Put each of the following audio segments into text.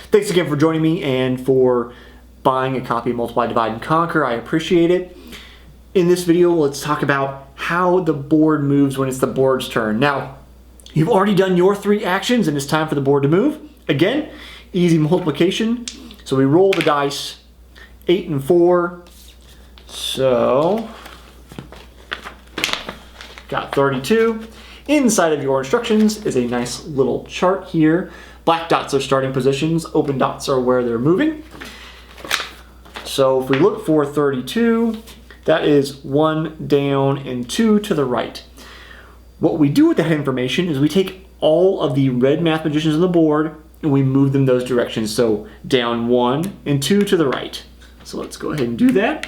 Thanks again for joining me and for buying a copy of Multiply, Divide, and Conquer. I appreciate it. In this video, let's talk about how the board moves when it's the board's turn. Now, you've already done your 3 actions and it's time for the board to move. Again, easy multiplication. So we roll the dice, 8 and 4. So, got 32. Inside of your instructions is a nice little chart here. Black dots are starting positions, open dots are where they're moving. So if we look for 32, that is 1 down and 2 to the right. What we do with that information is we take all of the red math magicians on the board and we move them those directions. So down 1 and 2 to the right. So let's go ahead and do that.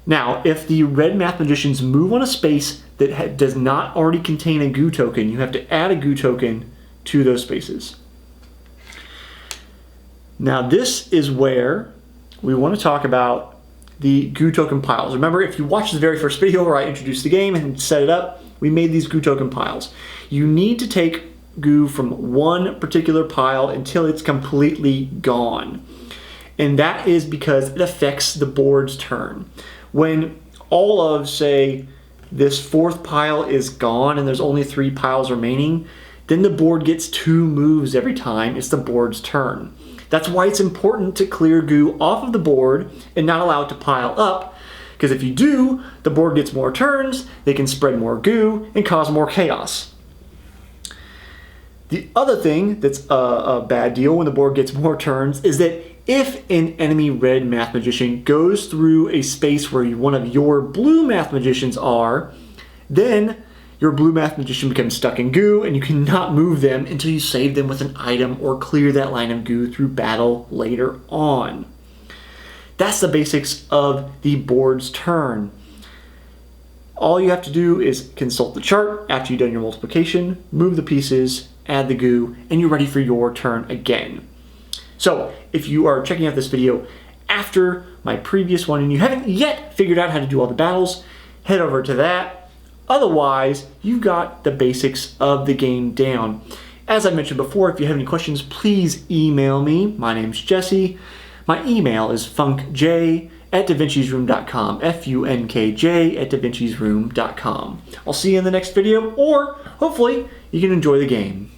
Now, if the red math magicians move on a space that does not already contain a goo token, you have to add a goo token to those spaces. Now, this is where we want to talk about the goo token piles. Remember, if you watched the very first video where I introduced the game and set it up, we made these goo token piles. You need to take goo from one particular pile until it's completely gone. And that is because it affects the board's turn. When all of, say, this 4th pile is gone and there's only 3 piles remaining, then the board gets 2 moves every time it's the board's turn. That's why it's important to clear goo off of the board and not allow it to pile up, because if you do, the board gets more turns, they can spread more goo and cause more chaos. The other thing that's a bad deal when the board gets more turns is that if an enemy red math magician goes through a space where one of your blue math magicians are, then your blue math magician becomes stuck in goo and you cannot move them until you save them with an item or clear that line of goo through battle later on. That's the basics of the board's turn. All you have to do is consult the chart after you've done your multiplication, move the pieces, add the goo, and you're ready for your turn again. So if you are checking out this video after my previous one and you haven't yet figured out how to do all the battles, head over to that. Otherwise, you've got the basics of the game down. As I mentioned before, if you have any questions, please email me. My name's Jesse. My email is funkj@davinci'sroom.com, FUNKJ@davinci'sroom.com. I'll see you in the next video, or hopefully you can enjoy the game.